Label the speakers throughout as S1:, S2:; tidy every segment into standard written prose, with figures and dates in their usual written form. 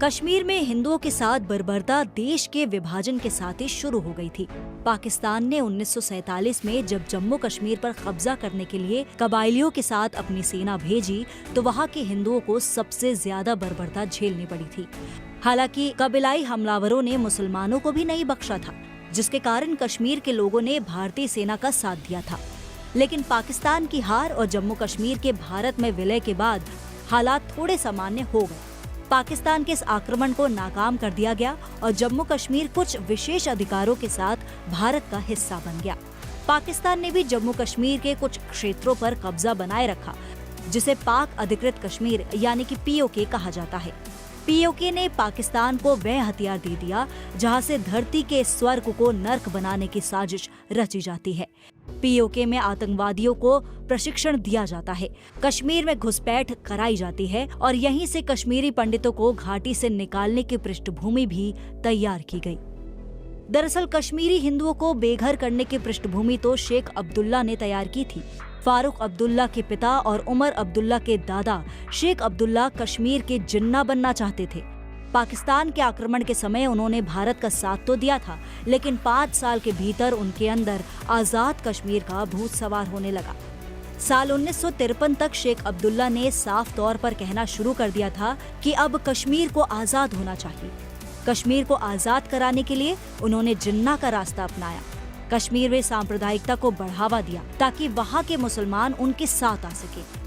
S1: कश्मीर में हिंदुओं के साथ बर्बरता देश के विभाजन के साथ ही शुरू हो गई थी। पाकिस्तान ने 1947 में जब जम्मू कश्मीर पर कब्जा करने के लिए कबायलियों के साथ अपनी सेना भेजी तो वहाँ के हिंदुओं को सबसे ज्यादा बर्बरता झेलनी पड़ी थी। हालांकि कबीलाई हमलावरों ने मुसलमानों को भी नहीं बख्शा था, जिसके कारण कश्मीर के लोगों ने भारतीय सेना का साथ दिया था। लेकिन पाकिस्तान की हार और जम्मू कश्मीर के भारत में विलय के बाद हालात थोड़े सामान्य हो गए। पाकिस्तान के इस आक्रमण को नाकाम कर दिया गया और जम्मू कश्मीर कुछ विशेष अधिकारों के साथ भारत का हिस्सा बन गया। पाकिस्तान ने भी जम्मू कश्मीर के कुछ क्षेत्रों पर कब्जा बनाए रखा, जिसे पाक अधिकृत कश्मीर यानी कि पीओके कहा जाता है। पीओके ने पाकिस्तान को वह हथियार दे दिया जहां से धरती के स्वर्ग को नर्क बनाने की साजिश रची जाती है। पीओके में आतंकवादियों को प्रशिक्षण दिया जाता है, कश्मीर में घुसपैठ कराई जाती है और यहीं से कश्मीरी पंडितों को घाटी से निकालने की पृष्ठभूमि भी तैयार की गई। दरअसल कश्मीरी हिंदुओं को बेघर करने की पृष्ठभूमि तो शेख अब्दुल्ला ने तैयार की थी। फारूक अब्दुल्ला के पिता और उमर अब्दुल्ला के दादा शेख अब्दुल्ला कश्मीर के जिन्ना बनना चाहते थे। पाकिस्तान के आक्रमण के समय उन्होंने भारत का साथ तो दिया था, लेकिन 5 साल के भीतर उनके अंदर आजाद कश्मीर का भूत सवार होने लगा। साल 1953 तक शेख अब्दुल्ला ने साफ तौर पर कहना शुरू कर दिया था कि अब कश्मीर को आजाद होना चाहिए। कश्मीर को आजाद कराने के लिए उन्होंने जिन्ना का रास्ता अपनाया। कश्मीर में सांप्रदायिकता को बढ़ावा दिया ताकि वहाँ के मुसलमान उनके साथ आ सके।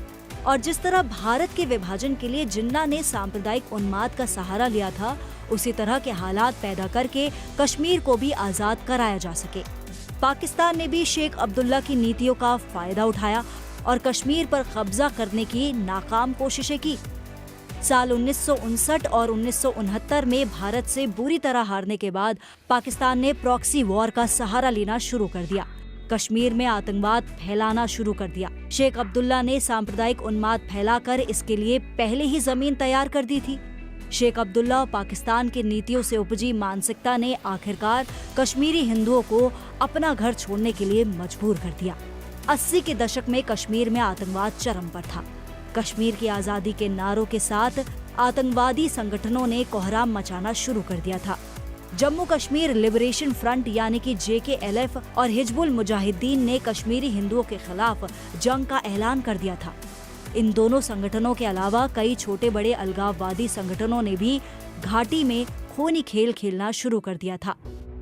S1: और जिस तरह भारत के विभाजन के लिए जिन्ना ने सांप्रदायिक उन्माद का सहारा लिया था, उसी तरह के हालात पैदा करके कश्मीर को भी आजाद कराया जा सके। पाकिस्तान ने भी शेख अब्दुल्ला की नीतियों का फायदा उठाया और कश्मीर पर कब्जा करने की नाकाम कोशिशें की। साल 1959 और 1969 में भारत से बुरी तरह हारने के बाद पाकिस्तान ने प्रॉक्सी वॉर का सहारा लेना शुरू कर दिया। कश्मीर में आतंकवाद फैलाना शुरू कर दिया। शेख अब्दुल्ला ने सांप्रदायिक उन्माद फैलाकर इसके लिए पहले ही जमीन तैयार कर दी थी। शेख अब्दुल्ला और पाकिस्तान की नीतियों से उपजी मानसिकता ने आखिरकार कश्मीरी हिंदुओं को अपना घर छोड़ने के लिए मजबूर कर दिया। 80 के दशक में कश्मीर में आतंकवाद चरम पर था। कश्मीर की आजादी के नारों के साथ आतंकवादी संगठनों ने कोहराम मचाना शुरू कर दिया था। जम्मू कश्मीर लिबरेशन फ्रंट यानी कि JKLF और हिजबुल मुजाहिदीन ने कश्मीरी हिंदुओं के खिलाफ जंग का ऐलान कर दिया था। इन दोनों संगठनों के अलावा कई छोटे बड़े अलगाववादी संगठनों ने भी घाटी में खूनी खेल खेलना शुरू कर दिया था।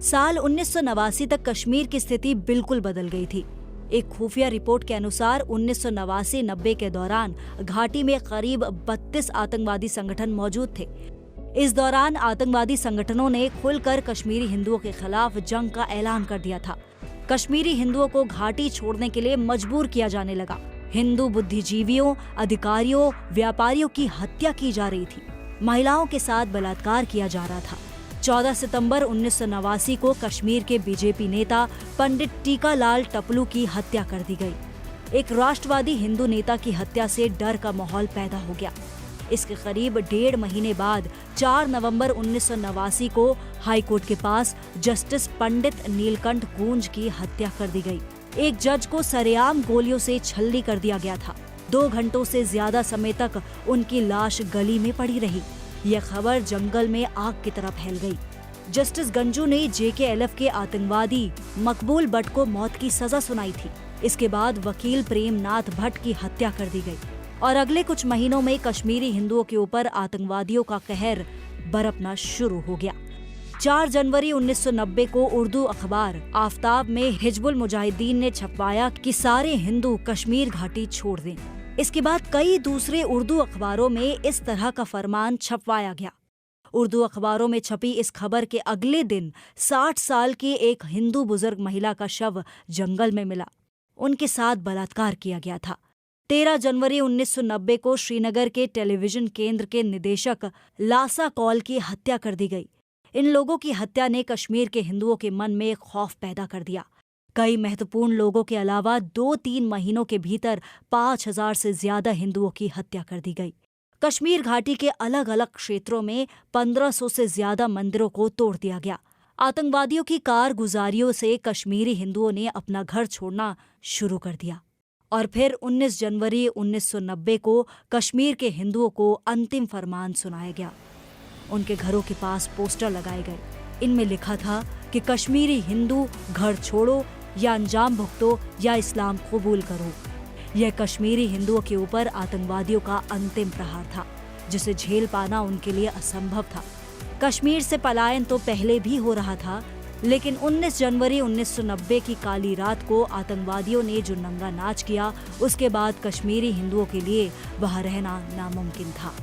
S1: साल 1989 तक कश्मीर की स्थिति बिल्कुल बदल गई थी। एक खुफिया रिपोर्ट के अनुसार 1989-90 के दौरान घाटी में करीब 32 आतंकवादी संगठन मौजूद थे। इस दौरान आतंकवादी संगठनों ने खुलकर कश्मीरी हिंदुओं के खिलाफ जंग का ऐलान कर दिया था। कश्मीरी हिंदुओं को घाटी छोड़ने के लिए मजबूर किया जाने लगा। हिंदू बुद्धिजीवियों, अधिकारियों, व्यापारियों की हत्या की जा रही थी। महिलाओं के साथ बलात्कार किया जा रहा था। 14 सितंबर 1989 को कश्मीर के बीजेपी नेता पंडित टीका लाल टपलू की हत्या कर दी गई। एक राष्ट्रवादी हिंदू नेता की हत्या से डर का माहौल पैदा हो गया। इसके करीब 1.5 महीने बाद 4 नवंबर 1989 को हाईकोर्ट के पास जस्टिस पंडित नीलकंठ गूंज की हत्या कर दी गई। एक जज को सरेआम गोलियों से छल्ली कर दिया गया था। 2 घंटों से ज्यादा समय तक उनकी लाश गली में पड़ी रही। यह खबर जंगल में आग की तरह फैल गई। जस्टिस गंजू ने JKLF के आतंकवादी मकबूल भट्ट को मौत की सजा सुनाई थी। इसके बाद वकील प्रेमनाथ भट्ट की हत्या कर दी गई और अगले कुछ महीनों में कश्मीरी हिंदुओं के ऊपर आतंकवादियों का कहर बरपना शुरू हो गया। 4 जनवरी 1990 को उर्दू अखबार आफताब में हिजबुल मुजाहिदीन ने छपवाया कि सारे हिंदू कश्मीर घाटी छोड़ दें। इसके बाद कई दूसरे उर्दू अखबारों में इस तरह का फरमान छपवाया गया। उर्दू अखबारों में छपी इस खबर के अगले दिन 60 साल की एक हिंदू बुजुर्ग महिला का शव जंगल में मिला। उनके साथ बलात्कार किया गया था। 13 जनवरी 1990 को श्रीनगर के टेलीविजन केंद्र के निदेशक लासा कौल की हत्या कर दी गई। इन लोगों की हत्या ने कश्मीर के हिंदुओं के मन में खौफ पैदा कर दिया। कई महत्वपूर्ण लोगों के अलावा 2-3 महीनों के भीतर 5000 से ज्यादा हिंदुओं की हत्या कर दी गई। कश्मीर घाटी के अलग अलग क्षेत्रों में 1500 से ज्यादा मंदिरों को तोड़ दिया गया। आतंकवादियों की कारगुजारियों से कश्मीरी हिंदुओं ने अपना घर छोड़ना शुरू कर दिया। और फिर 19 जनवरी 1990 को कश्मीर के हिंदुओं को अंतिम फरमान सुनाया गया। उनके घरों के पास पोस्टर लगाए गए। इनमें लिखा था कि कश्मीरी हिंदू घर छोड़ो या अंजाम भुगतो या इस्लाम कबूल करो। यह कश्मीरी हिंदुओं के ऊपर आतंकवादियों का अंतिम प्रहार था, जिसे झेल पाना उनके लिए असंभव था। कश्मीर से पलायन तो पहले भी हो रहा था, लेकिन 19 जनवरी 1990 की काली रात को आतंकवादियों ने जो नंगा नाच किया, उसके बाद कश्मीरी हिंदुओं के लिए वहां रहना नामुमकिन था।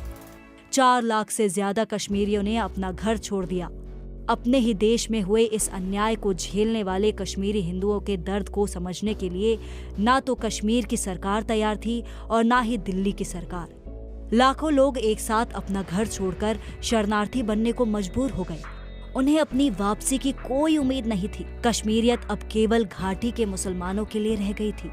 S1: 4 लाख से ज्यादा कश्मीरियों ने अपना घर छोड़ दिया। अपने ही देश में हुए इस अन्याय को झेलने वाले कश्मीरी हिंदुओं के दर्द को समझने के लिए ना तो कश्मीर की सरकार तैयार थी और ना ही दिल्ली की सरकार। लाखों लोग एक साथ अपना घर छोड़कर शरणार्थी बनने को मजबूर हो गए। उन्हें अपनी वापसी की कोई उम्मीद नहीं थी। कश्मीरियत अब केवल घाटी के मुसलमानों के लिए रह गई थी।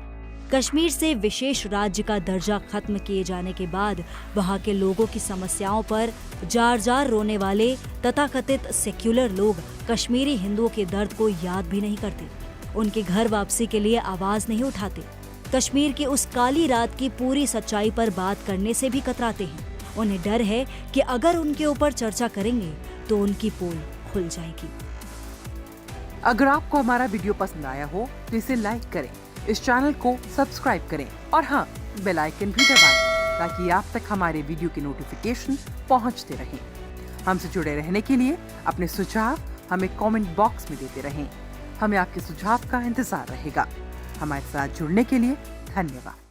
S1: कश्मीर से विशेष राज्य का दर्जा खत्म किए जाने के बाद वहां के लोगों की समस्याओं पर जार जार रोने वाले तथाकथित सेक्युलर लोग कश्मीरी हिंदुओं के दर्द को याद भी नहीं करते, उनके घर वापसी के लिए आवाज नहीं उठाते, कश्मीर की उस काली रात की पूरी सच्चाई पर बात करने से भी कतराते हैं। उन्हें डर है कि अगर उनके ऊपर चर्चा करेंगे तो उनकी पोल खुल जाएगी।
S2: अगर आपको हमारा वीडियो पसंद आया हो तो इसे लाइक करें, इस चैनल को सब्सक्राइब करें और हाँ, बेल आइकन भी दबाएं ताकि आप तक हमारे वीडियो की नोटिफिकेशन पहुंचते रहें। हमसे जुड़े रहने के लिए अपने सुझाव हमें कमेंट बॉक्स में देते रहें। हमें आपके सुझाव का इंतजार रहेगा। हमारे साथ जुड़ने के लिए धन्यवाद।